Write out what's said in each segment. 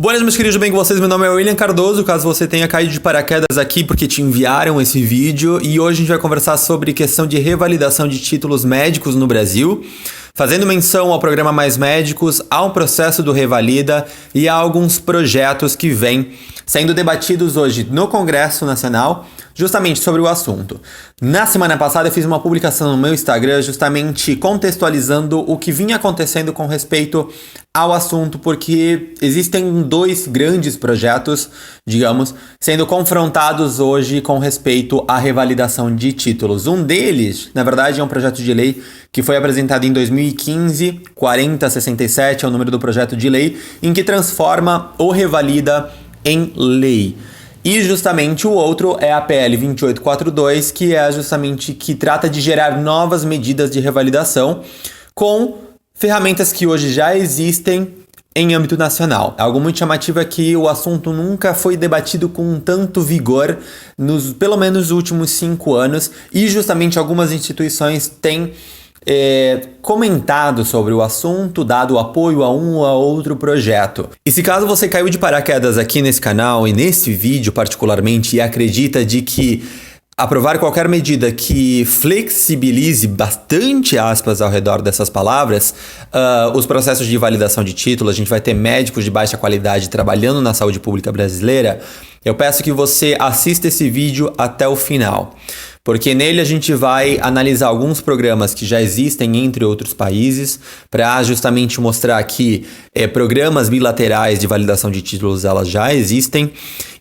Boa noite, meus queridos, tudo bem com vocês? Meu nome é William Cardoso, caso você tenha caído de paraquedas aqui porque te enviaram esse vídeo, e hoje a gente vai conversar sobre questão de revalidação de títulos médicos no Brasil, fazendo menção ao programa Mais Médicos, ao processo do Revalida e a alguns projetos que vêm sendo debatidos hoje no Congresso Nacional, justamente sobre o assunto. Na semana passada eu fiz uma publicação no meu Instagram justamente contextualizando o que vinha acontecendo com respeito ao assunto, porque existem dois grandes projetos, digamos, sendo confrontados hoje com respeito à revalidação de títulos. Um deles, na verdade, é um projeto de lei que foi apresentado em 2015, 4067 é o número do projeto de lei, em que transforma o Revalida em lei. E justamente o outro é a PL 2842, que é justamente que trata de gerar novas medidas de revalidação com ferramentas que hoje já existem em âmbito nacional. Algo muito chamativo é que o assunto nunca foi debatido com tanto vigor nos pelo menos os últimos 5 anos, e justamente algumas instituições têm comentado sobre o assunto, dado apoio a um ou a outro projeto. E se caso você caiu de paraquedas aqui nesse canal e nesse vídeo particularmente e acredita de que aprovar qualquer medida que flexibilize bastante aspas ao redor dessas palavras, os processos de validação de título, a gente vai ter médicos de baixa qualidade trabalhando na saúde pública brasileira, eu peço que você assista esse vídeo até o final, porque nele a gente vai analisar alguns programas que já existem entre outros países, para justamente mostrar que programas bilaterais de validação de títulos elas já existem,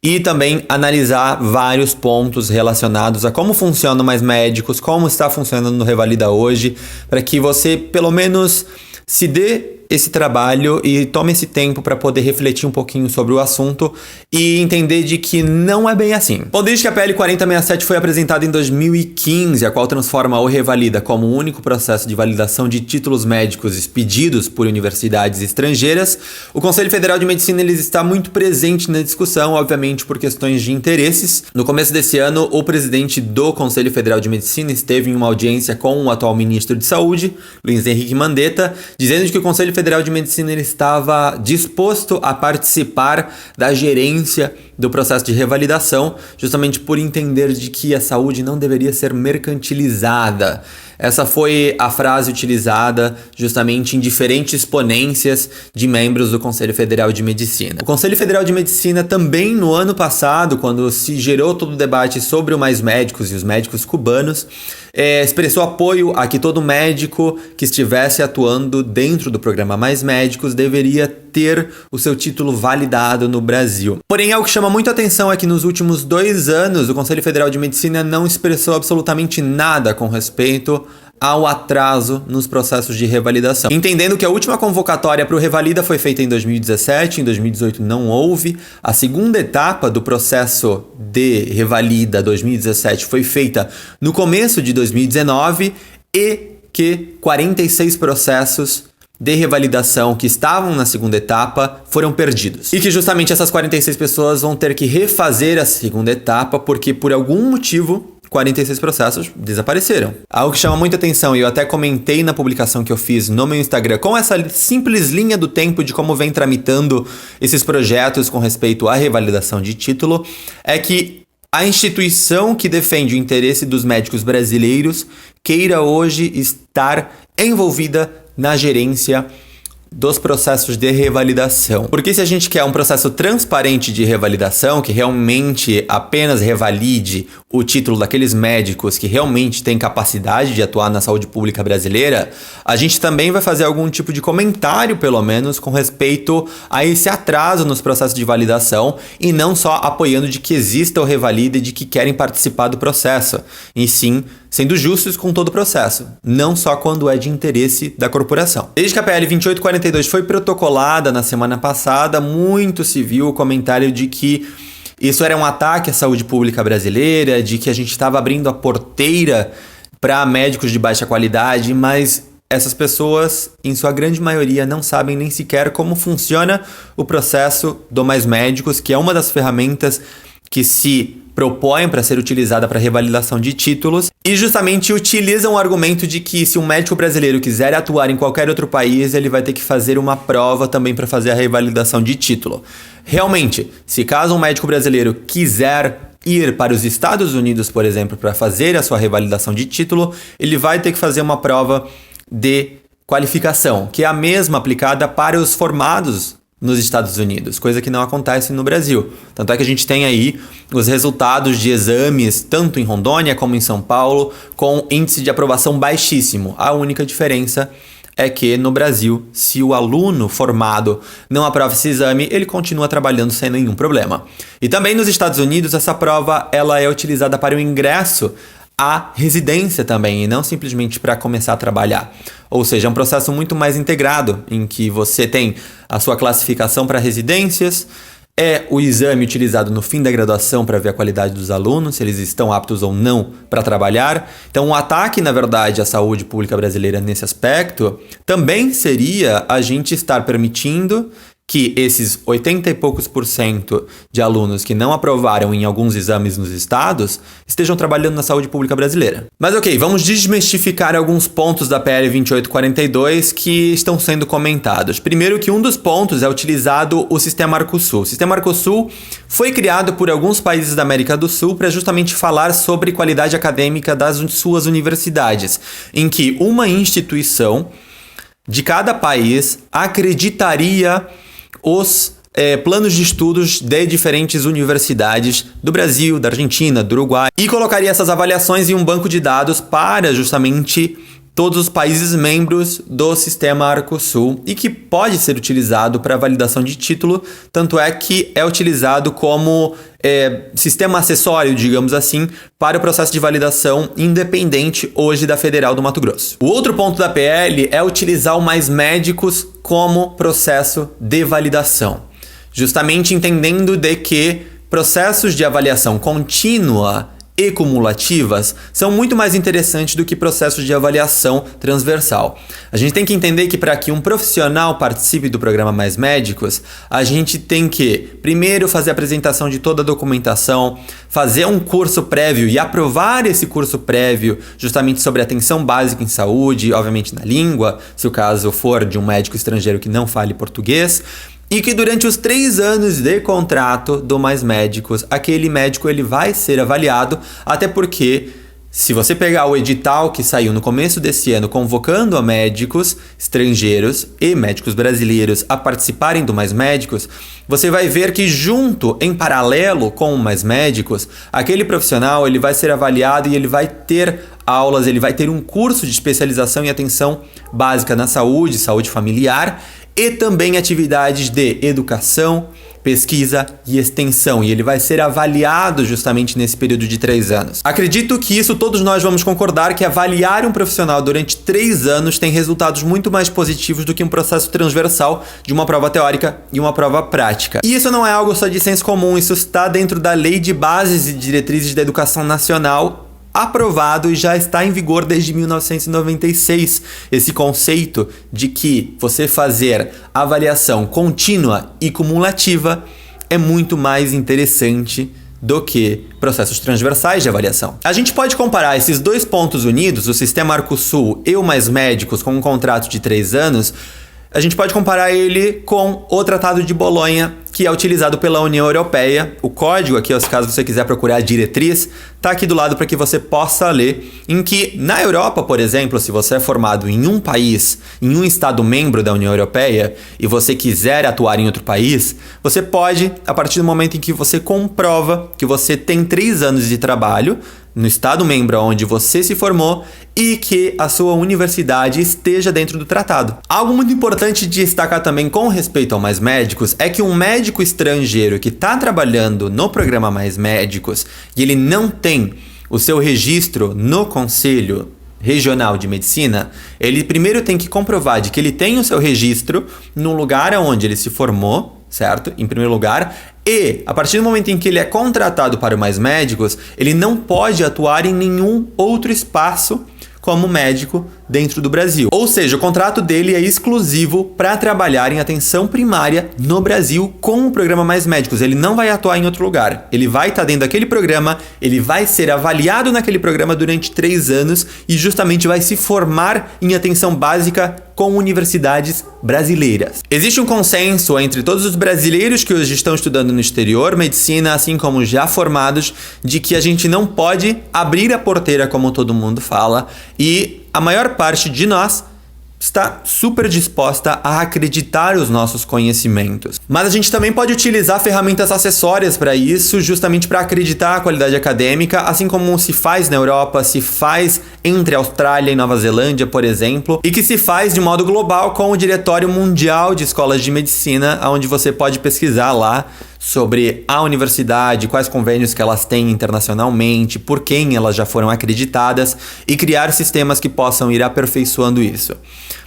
e também analisar vários pontos relacionados a como funcionam Mais Médicos, como está funcionando no Revalida hoje, para que você pelo menos se dê esse trabalho e tome esse tempo para poder refletir um pouquinho sobre o assunto e entender de que não é bem assim. Bom, desde que a PL 4067 foi apresentada em 2015, a qual transforma o Revalida como o único processo de validação de títulos médicos expedidos por universidades estrangeiras, o Conselho Federal de Medicina ele está muito presente na discussão, obviamente por questões de interesses. No começo desse ano, o presidente do Conselho Federal de Medicina esteve em uma audiência com o atual ministro de Saúde, Luiz Henrique Mandetta, dizendo de que o Conselho Federal de Medicina ele estava disposto a participar da gerência do processo de revalidação, justamente por entender de que a saúde não deveria ser mercantilizada. Essa foi a frase utilizada justamente em diferentes ponências de membros do Conselho Federal de Medicina. O Conselho Federal de Medicina também no ano passado, quando se gerou todo o debate sobre o Mais Médicos e os médicos cubanos, expressou apoio a que todo médico que estivesse atuando dentro do programa Mais Médicos deveria ter o seu título validado no Brasil. Porém, algo que chama muito atenção é que nos últimos 2 anos o Conselho Federal de Medicina não expressou absolutamente nada com respeito ao atraso nos processos de revalidação. Entendendo que a última convocatória para o Revalida foi feita em 2017, em 2018 não houve, a segunda etapa do processo de Revalida 2017 foi feita no começo de 2019 e que 46 processos de revalidação que estavam na segunda etapa foram perdidos. E que justamente essas 46 pessoas vão ter que refazer a segunda etapa porque por algum motivo 46 processos desapareceram. Algo que chama muita atenção, e eu até comentei na publicação que eu fiz no meu Instagram, com essa simples linha do tempo de como vem tramitando esses projetos com respeito à revalidação de título, é que a instituição que defende o interesse dos médicos brasileiros queira hoje estar envolvida na gerência dos processos de revalidação. Porque se a gente quer um processo transparente de revalidação, que realmente apenas revalide o título daqueles médicos que realmente têm capacidade de atuar na saúde pública brasileira, a gente também vai fazer algum tipo de comentário, pelo menos, com respeito a esse atraso nos processos de validação, e não só apoiando de que exista o Revalida e de que querem participar do processo, e sim sendo justos com todo o processo, não só quando é de interesse da corporação. Desde que a PL 2842 foi protocolada na semana passada, muito se viu o comentário de que isso era um ataque à saúde pública brasileira, de que a gente estava abrindo a porteira para médicos de baixa qualidade, mas essas pessoas, em sua grande maioria, não sabem nem sequer como funciona o processo do Mais Médicos, que é uma das ferramentas que se propõem para ser utilizada para revalidação de títulos e justamente utilizam o argumento de que se um médico brasileiro quiser atuar em qualquer outro país, ele vai ter que fazer uma prova também para fazer a revalidação de título. Realmente, se caso um médico brasileiro quiser ir para os Estados Unidos, por exemplo, para fazer a sua revalidação de título, ele vai ter que fazer uma prova de qualificação, que é a mesma aplicada para os formados nos Estados Unidos, coisa que não acontece no Brasil. Tanto é que a gente tem aí os resultados de exames, tanto em Rondônia como em São Paulo, com índice de aprovação baixíssimo. A única diferença é que no Brasil, se o aluno formado não aprova esse exame, ele continua trabalhando sem nenhum problema. E também nos Estados Unidos, essa prova ela é utilizada para o ingresso à residência também, e não simplesmente para começar a trabalhar. Ou seja, é um processo muito mais integrado, em que você tem a sua classificação para residências, é o exame utilizado no fim da graduação para ver a qualidade dos alunos, se eles estão aptos ou não para trabalhar. Então, um ataque, na verdade, à saúde pública brasileira nesse aspecto também seria a gente estar permitindo que esses 80 e poucos % de alunos que não aprovaram em alguns exames nos estados estejam trabalhando na saúde pública brasileira. Mas ok, vamos desmistificar alguns pontos da PL 2842 que estão sendo comentados. Primeiro que um dos pontos é utilizado o Sistema Arcosul. O Sistema Arcosul foi criado por alguns países da América do Sul para justamente falar sobre qualidade acadêmica das suas universidades, em que uma instituição de cada país acreditaria os planos de estudos de diferentes universidades do Brasil, da Argentina, do Uruguai e colocaria essas avaliações em um banco de dados para justamente todos os países membros do Sistema Arcosul e que pode ser utilizado para validação de título, tanto é que é utilizado como sistema acessório, digamos assim, para o processo de validação independente hoje da Federal do Mato Grosso. O outro ponto da PL é utilizar o Mais Médicos como processo de validação, justamente entendendo de que processos de avaliação contínua e cumulativas são muito mais interessantes do que processos de avaliação transversal. A gente tem que entender que para que um profissional participe do programa Mais Médicos, a gente tem que primeiro fazer a apresentação de toda a documentação, fazer um curso prévio e aprovar esse curso prévio justamente sobre atenção básica em saúde, obviamente na língua, se o caso for de um médico estrangeiro que não fale português. E que durante os 3 anos de contrato do Mais Médicos, aquele médico ele vai ser avaliado, até porque se você pegar o edital que saiu no começo desse ano convocando a médicos estrangeiros e médicos brasileiros a participarem do Mais Médicos, você vai ver que junto, em paralelo com o Mais Médicos, aquele profissional ele vai ser avaliado e ele vai ter aulas, ele vai ter um curso de especialização em atenção básica na saúde, saúde familiar, e também atividades de educação, pesquisa e extensão, e ele vai ser avaliado justamente nesse período de 3 anos. Acredito que isso todos nós vamos concordar que avaliar um profissional durante 3 anos tem resultados muito mais positivos do que um processo transversal de uma prova teórica e uma prova prática. E isso não é algo só de senso comum, isso está dentro da Lei de Bases e Diretrizes da Educação Nacional, aprovado e já está em vigor desde 1996, esse conceito de que você fazer avaliação contínua e cumulativa é muito mais interessante do que processos transversais de avaliação. A gente pode comparar esses 2 pontos unidos, o Sistema Arcosul e o Mais Médicos, com um contrato de 3 anos, a gente pode comparar ele com o Tratado de Bolonha, que é utilizado pela União Europeia. O código aqui, caso você quiser procurar a diretriz, está aqui do lado para que você possa ler, em que na Europa, por exemplo, se você é formado em um país, em um estado membro da União Europeia, e você quiser atuar em outro país, você pode, a partir do momento em que você comprova que você tem 3 anos de trabalho no estado membro onde você se formou e que a sua universidade esteja dentro do tratado. Algo muito importante de destacar também com respeito ao Mais Médicos é que um médico estrangeiro que está trabalhando no programa Mais Médicos e ele não tem o seu registro no Conselho Regional de Medicina, ele primeiro tem que comprovar de que ele tem o seu registro no lugar onde ele se formou, certo? Em primeiro lugar. E, a partir do momento em que ele é contratado para o Mais Médicos, ele não pode atuar em nenhum outro espaço como médico dentro do Brasil. Ou seja, o contrato dele é exclusivo para trabalhar em atenção primária no Brasil com o programa Mais Médicos. Ele não vai atuar em outro lugar. Ele vai estar dentro daquele programa, ele vai ser avaliado naquele programa durante 3 anos e justamente vai se formar em atenção básica com universidades brasileiras. Existe um consenso entre todos os brasileiros que hoje estão estudando no exterior, medicina, assim como já formados, de que a gente não pode abrir a porteira como todo mundo fala, e a maior parte de nós está super disposta a acreditar os nossos conhecimentos. Mas a gente também pode utilizar ferramentas acessórias para isso, justamente para acreditar a qualidade acadêmica, assim como se faz na Europa, se faz entre Austrália e Nova Zelândia, por exemplo, e que se faz de modo global com o Diretório Mundial de Escolas de Medicina, onde você pode pesquisar lá sobre a universidade, quais convênios que elas têm internacionalmente, por quem elas já foram acreditadas e criar sistemas que possam ir aperfeiçoando isso.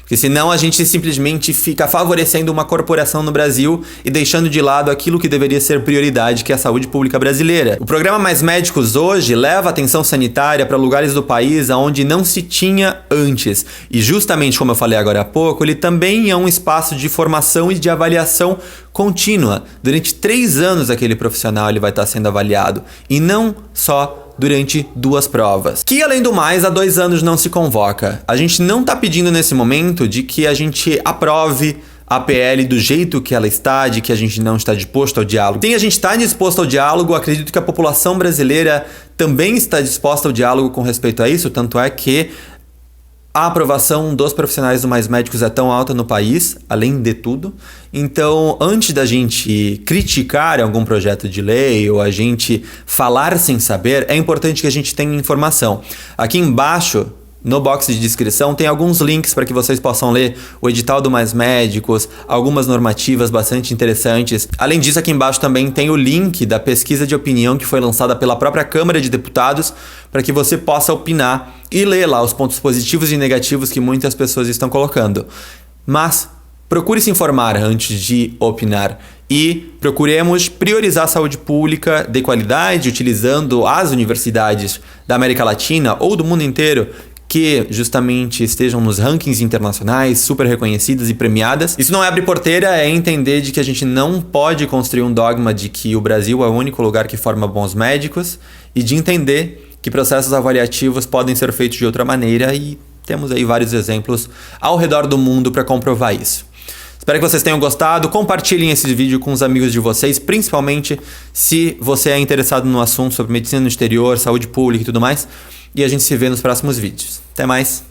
Porque senão a gente simplesmente fica favorecendo uma corporação no Brasil e deixando de lado aquilo que deveria ser prioridade, que é a saúde pública brasileira. O programa Mais Médicos hoje leva atenção sanitária para lugares do país onde não se tinha antes. E justamente como eu falei agora há pouco, ele também é um espaço de formação e de avaliação contínua. Durante 3 anos aquele profissional ele vai estar sendo avaliado e não só durante 2 provas. Que além do mais, há 2 anos não se convoca. A gente não está pedindo nesse momento de que a gente aprove a PL do jeito que ela está, de que a gente não está disposto ao diálogo. Sim, a gente está disposto ao diálogo, acredito que a população brasileira também está disposta ao diálogo com respeito a isso, tanto é que a aprovação dos profissionais do Mais Médicos é tão alta no país, além de tudo. Então, antes da gente criticar algum projeto de lei ou a gente falar sem saber, é importante que a gente tenha informação. Aqui embaixo, no box de descrição, tem alguns links para que vocês possam ler o edital do Mais Médicos, algumas normativas bastante interessantes. Além disso, aqui embaixo também tem o link da pesquisa de opinião que foi lançada pela própria Câmara de Deputados para que você possa opinar e ler lá os pontos positivos e negativos que muitas pessoas estão colocando. Mas procure se informar antes de opinar e procuremos priorizar a saúde pública de qualidade, utilizando as universidades da América Latina ou do mundo inteiro que justamente estejam nos rankings internacionais, super reconhecidas e premiadas. Isso não é abrir porteira, é entender de que a gente não pode construir um dogma de que o Brasil é o único lugar que forma bons médicos e de entender que processos avaliativos podem ser feitos de outra maneira e temos aí vários exemplos ao redor do mundo para comprovar isso. Espero que vocês tenham gostado, compartilhem esse vídeo com os amigos de vocês, principalmente se você é interessado no assunto sobre medicina no exterior, saúde pública e tudo mais. E a gente se vê nos próximos vídeos. Até mais!